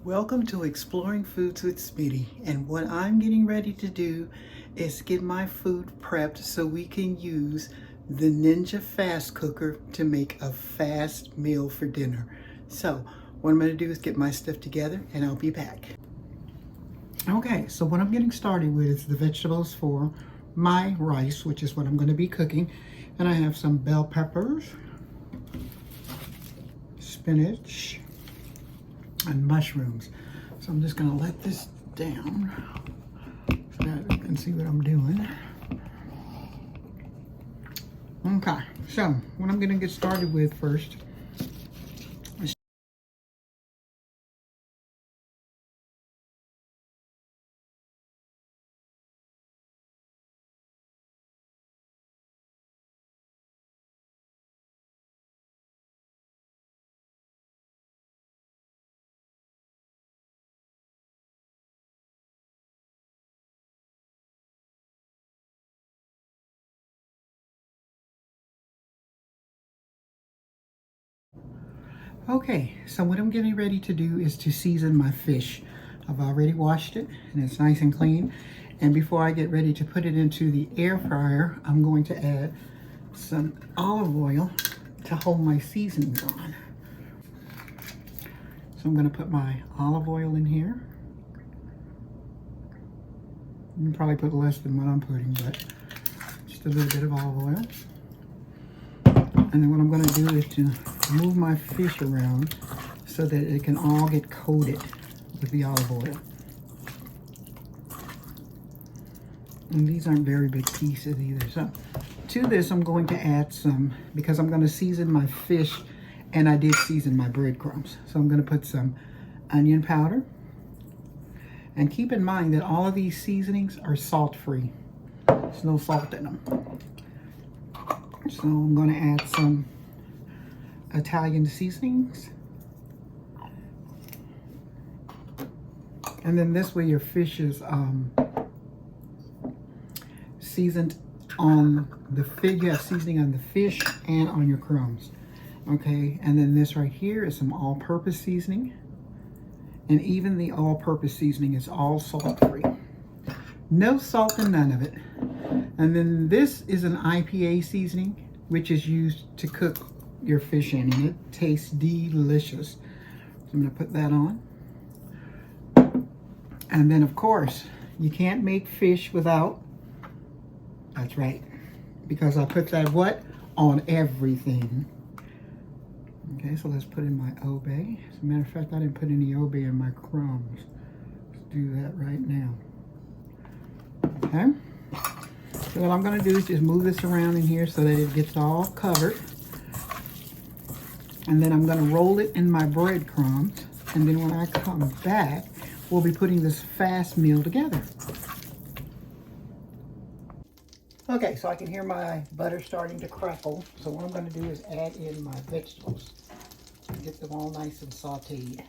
Welcome to Exploring Foods with Smitty, and what I'm getting ready to do is get my food prepped so we can use the Ninja Fast Cooker to make a fast meal for dinner. So what I'm going to do is get my stuff together and I'll be back. Okay, so what I'm getting started with is the vegetables for my rice, which is what I'm going to be cooking. And I have some bell peppers, spinach, and mushrooms. So I'm just going to let this down so that you can see what I'm doing. Okay, so what I'm going to get started with first is okay, so what I'm getting ready to do is to season my fish. I've already washed it and it's nice and clean. And before I get ready to put it into the air fryer, I'm going to add some olive oil to hold my seasonings on. So I'm going to put my olive oil in here. You can probably put less than what I'm putting, but just a little bit of olive oil. And then what I'm going to do is to move my fish around so that it can all get coated with the olive oil. And these aren't very big pieces either. So to this I'm going to add some, because I'm going to season my fish and I did season my breadcrumbs. So I'm going to put some onion powder. And keep in mind that all of these seasonings are salt-free. There's no salt in them. So I'm going to add some Italian seasonings. And then this way your fish is seasoned on the fish. You have seasoning on the fish and on your crumbs. Okay, and then this right here is some all-purpose seasoning. And even the all-purpose seasoning is all salt-free. No salt in none of it. And then this is an IPA seasoning, which is used to cook your fish in, and it tastes delicious. So I'm going to put that on. And then, of course, you can't make fish without, that's right, because I put that what? On everything. Okay, so let's put in my obey. As a matter of fact, I didn't put any obey in my crumbs. Let's do that right now. Okay. So what I'm going to do is just move this around in here so that it gets all covered. And then I'm going to roll it in my breadcrumbs. And then when I come back, we'll be putting this fast meal together. Okay, so I can hear my butter starting to crackle. So what I'm going to do is add in my vegetables and get them all nice and sauteed.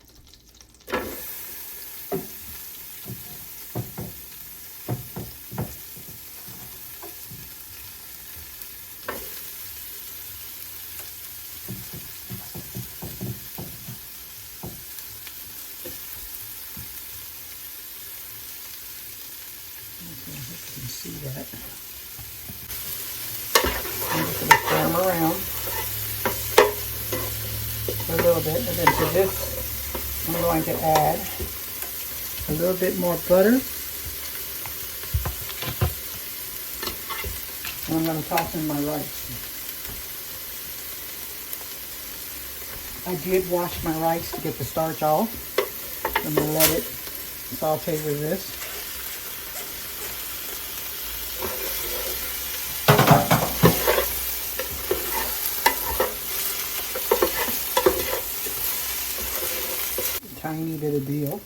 You can see that. I'm just going to stir them around a little bit, and then to this I'm going to add a little bit more butter, and I'm going to toss in my rice. I did wash my rice to get the starch off. I'm going to let it saute with this. Tiny bit of dill.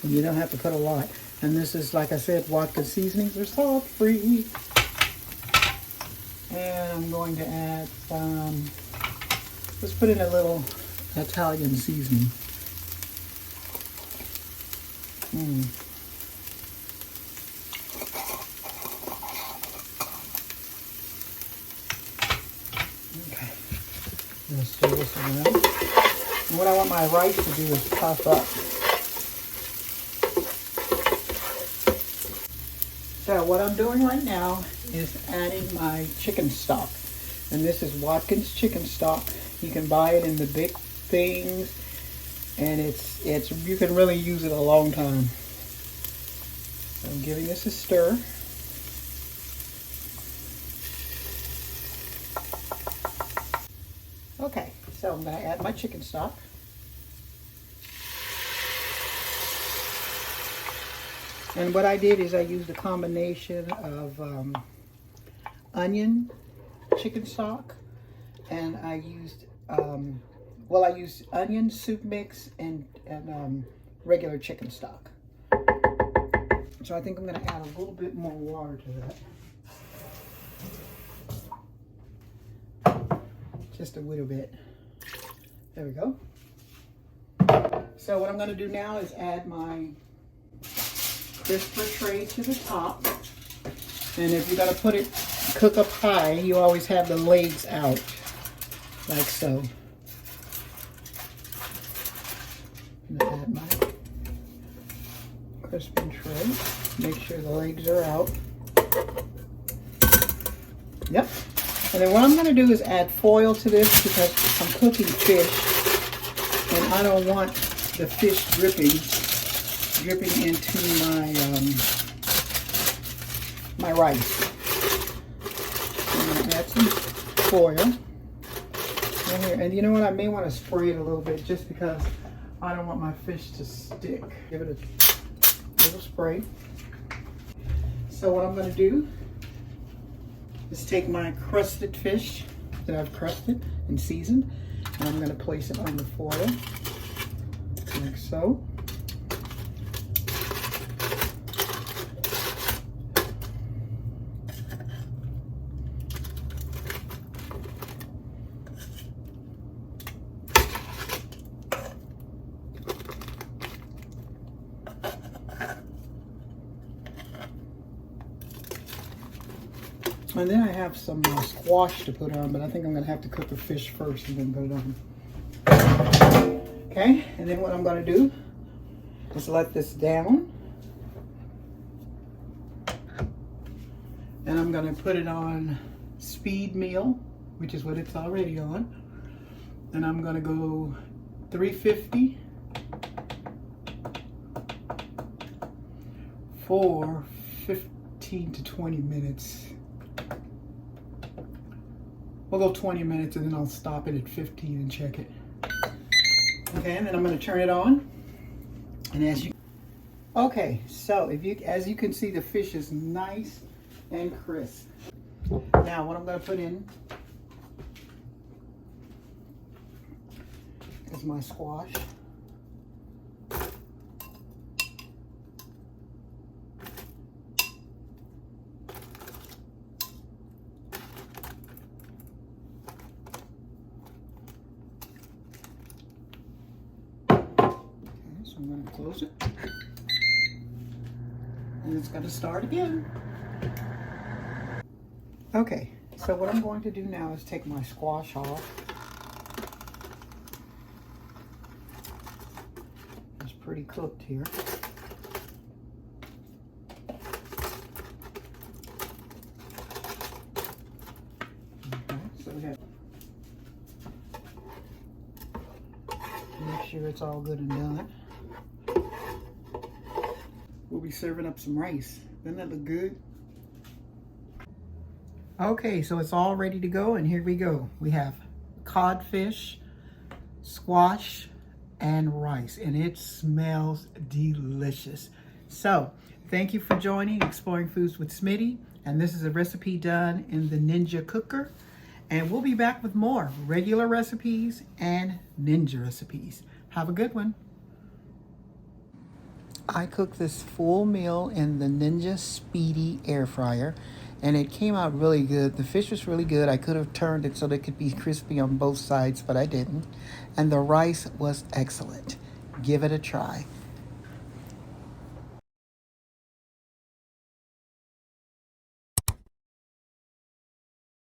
And you don't have to put a lot. And this is, like I said, Watkins seasonings are salt free. And I'm going to add some, let's put in a little Italian seasoning. Okay. I'm going to stir this around. And what I want my rice to do is puff up. So what I'm doing right now is adding my chicken stock. And this is Watkins chicken stock. You can buy it in the big things, and it's you can really use it a long time. So I'm giving this a stir. Okay, so I'm going to add my chicken stock. And what I did is I used a combination of onion chicken stock, and I used I used onion soup mix and regular chicken stock. So I think I'm going to add a little bit more water to that. Just a little bit. There we go. So what I'm going to do now is add my crisper tray to the top. And if you're going to cook up high, you always have the legs out, like so. I'm going to add my crisping tray. Make sure the legs are out. Yep. And then what I'm going to do is add foil to this because I'm cooking fish, and I don't want the fish dripping into my rice. I'm going to add some foil right here. And you know what? I may want to spray it a little bit just because I don't want my fish to stick. Give it a little spray. So what I'm going to do is take my crusted fish that I've crusted and seasoned, and I'm going to place it on the foil, like so. And then I have some squash to put on, but I think I'm going to have to cook the fish first and then put it on. Okay, and then what I'm going to do is let this down. And I'm going to put it on speed meal, which is what it's already on. And I'm going to go 350 for 15 to 20 minutes. We'll go 20 minutes and then I'll stop it at 15 and check it. Okay, and then I'm going to turn it on. And okay, so as you can see, the fish is nice and crisp. Now what I'm going to put in is my squash. I'm going to close it, and it's going to start again. Okay, so what I'm going to do now is take my squash off. It's pretty cooked here. Okay, so we have make sure it's all good and done. We'll be serving up some rice. Doesn't that look good? Okay, so it's all ready to go, and here we go. We have codfish, squash, and rice, and it smells delicious. So, thank you for joining Exploring Foods with Smitty, and this is a recipe done in the Ninja Cooker, and we'll be back with more regular recipes and ninja recipes. Have a good one. I cooked this full meal in the Ninja Speedy air fryer, and it came out really good. The fish was really good. I could have turned it so that it could be crispy on both sides, but I didn't. And the rice was excellent. Give it a try.